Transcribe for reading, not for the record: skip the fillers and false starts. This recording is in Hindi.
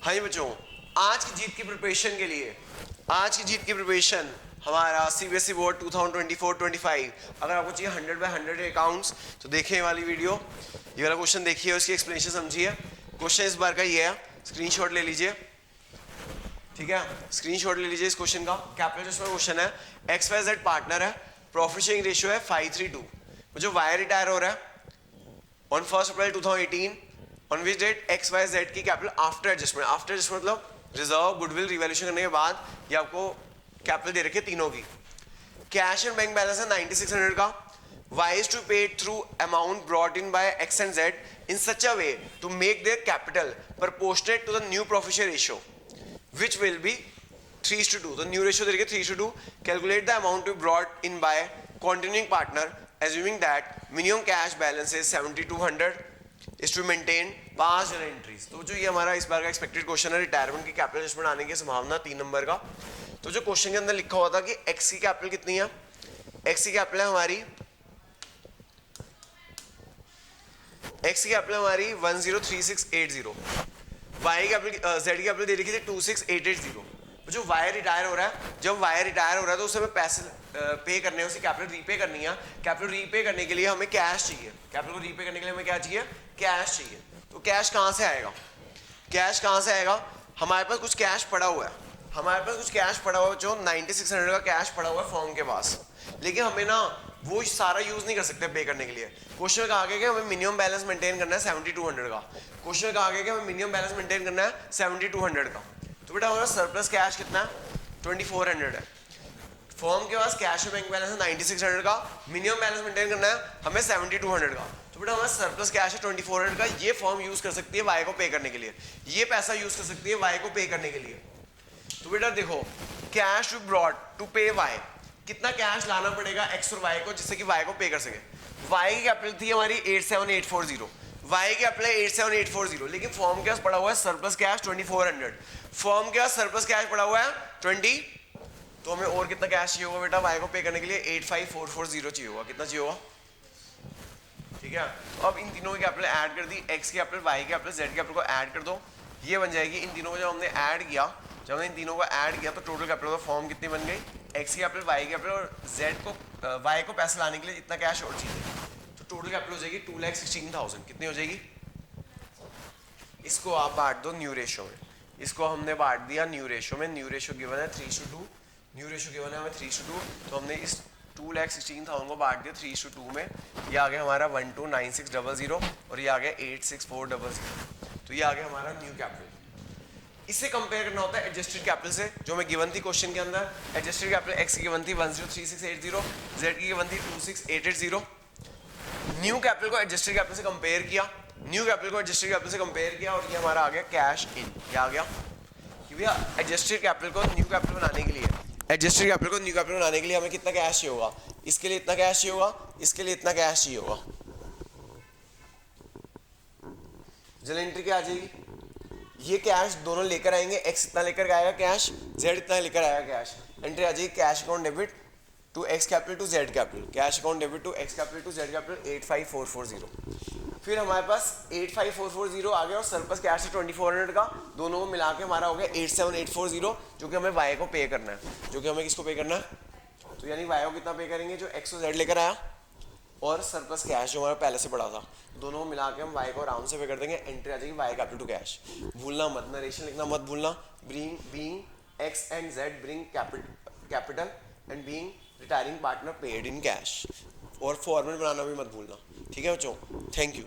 हाँ जी बच्चों, आज की जीत की प्रिपरेशन के लिए, आज की जीत की प्रिपरेशन हमारा सीबीएसई बोर्ड 2024-25, अगर आपको चाहिए 100 बाय 100 अकाउंट्स तो देखिए ये वाली वीडियो, ये वाला क्वेश्चन देखिए, उसकी एक्सप्लेनेशन समझिए। क्वेश्चन इस बार का ये है, स्क्रीनशॉट ले लीजिए, ठीक है, स्क्रीनशॉट ले लीजिए इस क्वेश्चन का। कैपिटल क्वेश्चन है, एक्स वाई जेड पार्टनर है, प्रॉफिट शेयरिंग रेशियो है 5:3:2। जो वाई रिटायर हो रहा है on 1 April 2018, on which date X Y Z की capital after adjustment, after adjustment मतलब रिजर्व गुडविल रिवैल्यूएशन करने के बाद ये आपको कैपिटल दे रखी है तीनों की। कैश एंड बैंक बैलेंस है 9600 का। Y is to pay through amount brought in by X and Z in such a way to make their capital proportionate to the new profit share ratio, which will be 3:2. The new ratio दे रखी है 3:2. Calculate the amount to be brought in by continuing partner, assuming that minimum cash balance is 7200 is to maintain 5 general entries. तो जो ये हमारा इस बार का एक्सपेक्टेड क्वेश्चन है, रिटायरमेंट की कैपिटल एडजस्टमेंट आने की संभावना 3 नंबर का। तो जो क्वेश्चन के अंदर लिखा हुआ था कि एक्स की कैपिटल कितनी है, एक्स की कैपिटल है हमारी 103680, वाई की कैपिटल जेड की कैपिटल दे रखी थी 26880। जो वाई रिटायर हो रहा है, जब वाई रिटायर हो रहा है तो उसे हमें पैसे पे करने हैं, उसे कैपिटल रीपे करनी है। कैपिटल रीपे करने के लिए हमें कैश चाहिए, कैपिटल को रीपे करने के लिए हमें क्या चाहिए, कैश चाहिए। तो कैश कहाँ से आएगा, कैश कहाँ से आएगा, हमारे पास कुछ कैश पड़ा हुआ है, हमारे पास कुछ कैश पड़ा हुआ है, जो 9600 का कैश पड़ा हुआ है फॉर्म के पास, लेकिन हमें ना वो सारा यूज नहीं कर सकते पे करने के लिए। क्वेश्चन में कहा गया कि हमें मिनिमम बैलेंस मेंटेन करना है 7200 का, क्वेश्चन में कहा गया कि हमें मिनिमम बैलेंस मेंटेन करना है 7200 का। तो बेटा हमारा सरप्लस कैश कितना है, 2400 है। फर्म के पास कैश और बैंक बैलेंस है 9600 का, मिनिमम बैलेंस मेंटेन करना है हमें 7200 का। तो बेटा हमारा सरप्लस कैश है 2400 का, ये फर्म यूज कर सकती है वाई को पे करने के लिए, ये पैसा यूज कर सकती है वाई को पे करने के लिए। तो बेटा देखो, कैश टू ब्रॉड टू पे वाई, कितना कैश लाना पड़ेगा एक्स और वाई को जिससे कि वाई को पे कर सके। वाई की कैपिटल थी हमारी 87840, वाई की कैपिटल 87840, लेकिन फॉर्म के पास पड़ा हुआ है सरप्लस कैश 2400, फॉर्म के पास सरप्लस कैश पड़ा हुआ है 20। तो हमें और कितना कैश चाहिए होगा बेटा वाई को पे करने के लिए, 85440 चाहिए होगा। कितना चाहिए होगा, ठीक है। तो अब इन तीनों की कैपिटल ऐड कर दी, एक्स की कैपिटल, वाई की कैपिटल, जेड की कैपिटल को ऐड कर दो, ये बन जाएगी। इन तीनों को जब हमने ऐड किया, जब हमने इन तीनों को ऐड किया तो टोटल कैपिटल फॉर्म कितनी बन गई, एक्स की कैपिटल, वाई की कैपिटल और जेड को वाई को पैसे लाने के लिए इतना कैश और चाहिए, तो टोटल कैपिटल हो जाएगी 2,16,000। कितनी हो जाएगी, इसको आप बांट दो न्यू रेशो में, इसको हमने बांट दिया न्यू रेशो में। न्यू रेशो गिवन है 3:2, न्यू रेशो गिवन है हमें 3:2, तो हमने इस 2,16,000 को बांट दिया 3:2 में। ये आ गया हमारा 129600 और ये आ गया 86400, तो ये आ गया हमारा न्यू कैपिटल। इससे कंपेयर करना होता है एडजस्टेड कैपिटल से, जो हमें गिवन थी क्वेश्चन के अंदर। एडजस्टेड कैपिटल एक्स की गिवन थी 103680, जेड की गिवन थी 26880। न्यू कैपिटल को एडजस्टेड कैपिटल से कंपेयर किया, न्यू कैपिटल को एडजस्टेड कैपिटल से कंपेयर किया और ये हमारा आ गया कैश इन। क्या आ गया कि भैया एडजस्टेड कैपिटल को न्यू कैपिटल बनाने के लिए, एडजस्टेड कैपिटल को न्यू कैपिटल बनाने के लिए हमें कितना कैश चाहिए होगा, इसके लिए इतना कैश चाहिए होगा, इसके लिए इतना कैश चाहिए होगा। जनरल एंट्री क्या आ जाएगी, ये कैश दोनों लेकर आएंगे, एक्स इतना लेकर आएगा कैश, जेड इतना लेकर आएगा कैश। एंट्री आ जाएगी cash account debit to X capital to Z capital, cash account debit to X capital to Z capital 85440। फिर हमारे पास 85440 आ गया और सरप्लस कैश है 2400 का, दोनों को मिला के हमारा हो गया 87840, जो कि हमें वाई को पे करना है, जो कि हमें किसको पे करना है, तो यानी वाई को कितना पे करेंगे, जो एक्स और जेड लेकर आया और सरप्लस कैश जो हमारा पहले से पड़ा था, दोनों को मिला के हम वाई को आराम से पे कर देंगे। एंट्री आ जाएगी वाई कैपिटल टू कैश। भूलना मत, नरेशन लिखना मत भूलना। Being x and Z bring capital and being retiring partner paid in cash, और फॉर्मेट बनाना भी मत भूलना, ठीक है बच्चों। Thank you.